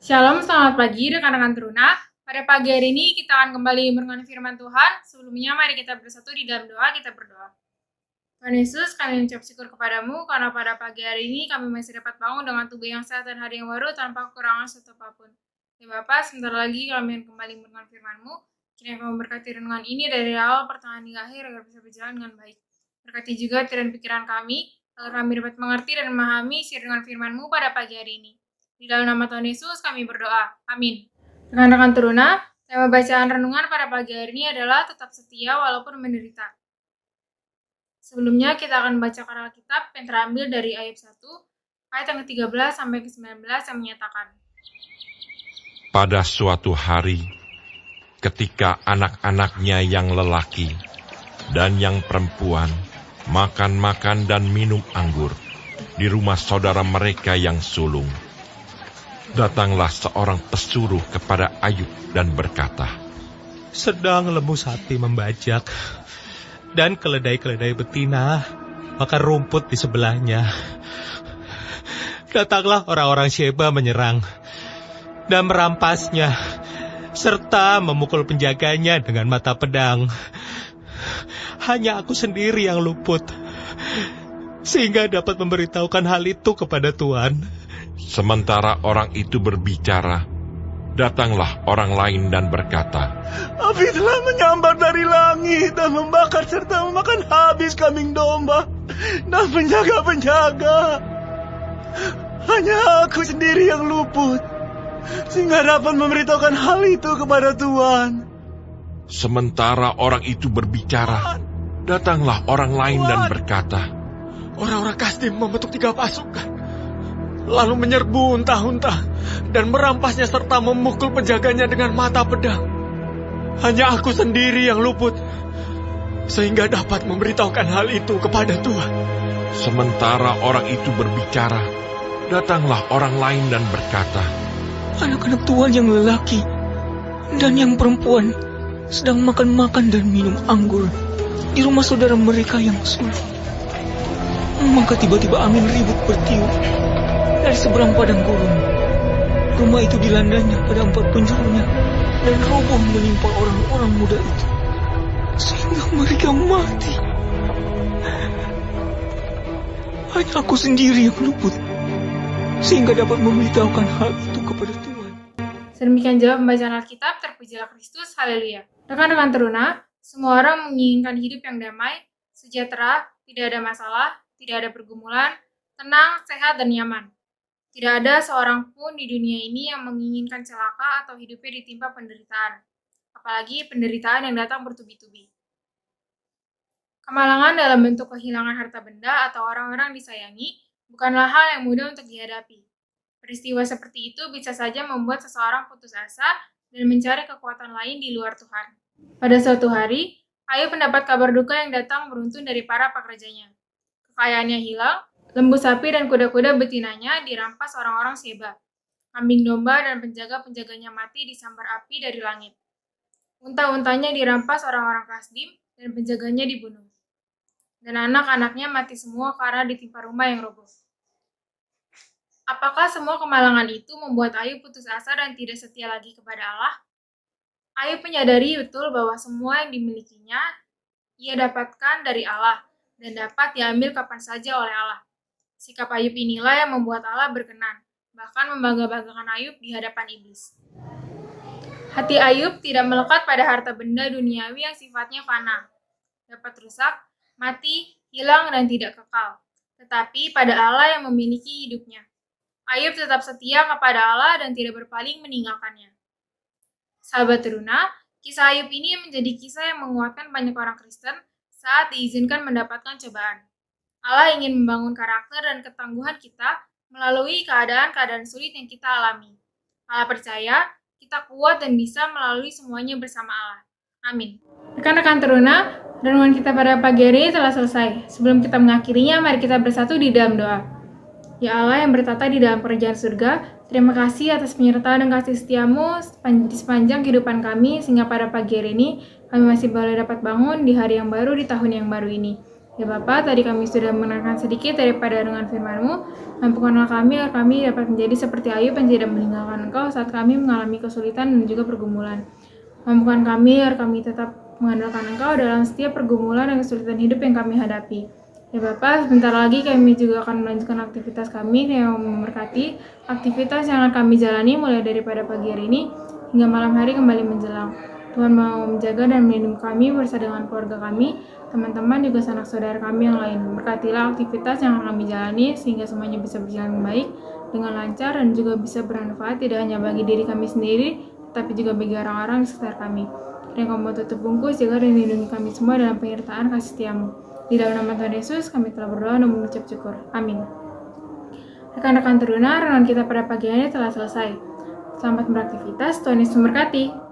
Shalom, selamat pagi rekan-rekan Teruna. Pada pagi hari ini kita akan kembali merenungkan firman Tuhan. Sebelumnya mari kita bersatu di dalam doa, kita berdoa. Tuhan Yesus, kami mengucap syukur kepadamu karena pada pagi hari ini kami masih dapat bangun dengan tubuh yang sehat dan hari yang baru tanpa kekurangan suatu apapun. Ya Bapa, sebentar lagi kami akan kembali merenungkan firman-Mu. Kiranya kamu berkati renungan ini dari awal pertengahan hingga akhir agar bisa berjalan dengan baik. Berkati juga hati dan pikiran kami agar kami dapat mengerti dan memahami isi renungan firman-Mu pada pagi hari ini. Di dalam nama Tuhan Yesus kami berdoa. Amin. Rekan-rekan Teruna, tema bacaan renungan pada pagi hari ini adalah tetap setia walaupun menderita. Sebelumnya kita akan baca Alkitab yang terambil dari ayat 1, ayat yang ke-13 sampai ke-19 yang menyatakan. Pada suatu hari, ketika anak-anaknya yang lelaki dan yang perempuan makan-makan dan minum anggur di rumah saudara mereka yang sulung, datanglah seorang pesuruh kepada Ayub dan berkata, sedang lembu sapi membajak dan keledai-keledai betina makan rumput di sebelahnya. Datanglah orang-orang Sheba menyerang dan merampasnya, serta memukul penjaganya dengan mata pedang. Hanya aku sendiri yang luput, sehingga dapat memberitahukan hal itu kepada Tuhan. Sementara orang itu berbicara, datanglah orang lain dan berkata, api telah menyambar dari langit dan membakar serta memakan habis kambing domba dan penjaga-penjaga. Hanya aku sendiri yang luput, sehingga dapat memberitahukan hal itu kepada Tuhan. Sementara orang itu berbicara, datanglah orang lain dan berkata, orang-orang Kasdim membentuk 3 pasukan, lalu menyerbu unta-unta dan merampasnya serta memukul penjaganya dengan mata pedang. Hanya aku sendiri yang luput, sehingga dapat memberitahukan hal itu kepada Tuhan. Sementara orang itu berbicara, datanglah orang lain dan berkata, anak-anak Tuhan yang lelaki dan yang perempuan sedang makan-makan dan minum anggur di rumah saudara mereka yang sulung. Maka tiba-tiba angin ribut bertiup dari seberang padang gurun. Rumah itu dilandanya pada 4 penjurunya dan roboh menimpa orang-orang muda itu, sehingga mereka mati. Hanya aku sendiri yang luput, sehingga dapat memberitahukan hal itu kepada Tuhan. Sedemikian jawab pembacaan Alkitab, terpujilah Kristus, haleluya. Rekan-rekan Teruna, semua orang menginginkan hidup yang damai, sejahtera, tidak ada masalah, tidak ada pergumulan, tenang, sehat, dan nyaman. Tidak ada seorang pun di dunia ini yang menginginkan celaka atau hidupnya ditimpa penderitaan, apalagi penderitaan yang datang bertubi-tubi. Kemalangan dalam bentuk kehilangan harta benda atau orang-orang disayangi bukanlah hal yang mudah untuk dihadapi. Peristiwa seperti itu bisa saja membuat seseorang putus asa dan mencari kekuatan lain di luar Tuhan. Pada suatu hari, Ayub mendapat kabar duka yang datang beruntun dari para pekerjanya. Kekayaannya hilang, lembu sapi dan kuda-kuda betinanya dirampas orang-orang Sheba. Kambing domba dan penjaga-penjaganya mati disambar api dari langit. Unta-untanya dirampas orang-orang Kasdim dan penjaganya dibunuh. Dan anak-anaknya mati semua karena ditimpa rumah yang roboh. Apakah semua kemalangan itu membuat Ayub putus asa dan tidak setia lagi kepada Allah? Ayub menyadari betul bahwa semua yang dimilikinya ia dapatkan dari Allah dan dapat diambil kapan saja oleh Allah. Sikap Ayub inilah yang membuat Allah berkenan, bahkan membangga-banggakan Ayub di hadapan iblis. Hati Ayub tidak melekat pada harta benda duniawi yang sifatnya fana, dapat rusak, mati, hilang, dan tidak kekal, tetapi pada Allah yang memiliki hidupnya. Ayub tetap setia kepada Allah dan tidak berpaling meninggalkannya. Sahabat Teruna, kisah Ayub ini menjadi kisah yang menguatkan banyak orang Kristen saat diizinkan mendapatkan cobaan. Allah ingin membangun karakter dan ketangguhan kita melalui keadaan-keadaan sulit yang kita alami. Allah percaya kita kuat dan bisa melalui semuanya bersama Allah. Amin. Rekan-rekan Teruna, renungan kita pada pagi hari telah selesai. Sebelum kita mengakhirinya, mari kita bersatu di dalam doa. Ya Allah yang bertata di dalam kerajaan surga, Terima kasih atas penyertaan dan kasih setiamu di sepanjang kehidupan kami, sehingga pada pagi hari ini kami masih boleh dapat bangun di hari yang baru, di tahun yang baru ini. Ya Bapa, tadi kami sudah mengenalkan sedikit daripada dengan firman-Mu. Mampukanlah kami agar kami dapat menjadi seperti Ayub yang tidak meninggalkan Engkau saat kami mengalami kesulitan dan juga pergumulan. Mampukan kami agar kami tetap mengandalkan Engkau dalam setiap pergumulan dan kesulitan hidup yang kami hadapi. Ya Bapak, sebentar lagi kami juga akan melanjutkan aktivitas kami yang memberkati aktivitas yang akan kami jalani mulai daripada pagi hari ini hingga malam hari kembali menjelang. Tuhan mau menjaga dan melindungi kami bersama dengan keluarga kami, teman-teman juga sanak saudara kami yang lain. Berkatilah aktivitas yang akan kami jalani sehingga semuanya bisa berjalan dengan baik, dengan lancar dan juga bisa bermanfaat tidak hanya bagi diri kami sendiri, tetapi juga bagi orang-orang di sekitar kami. Dan kamu tutup bungkus, jaga dan lindungi kami semua dalam penyertaan kasih setiamu. Di dalam nama Tuhan Yesus, kami telah berdoa dan mengucap syukur. Amin. Rekan-rekan teruna, renungan kita pada pagi hari ini telah selesai. Selamat beraktivitas, Tuhan Yesus memberkati.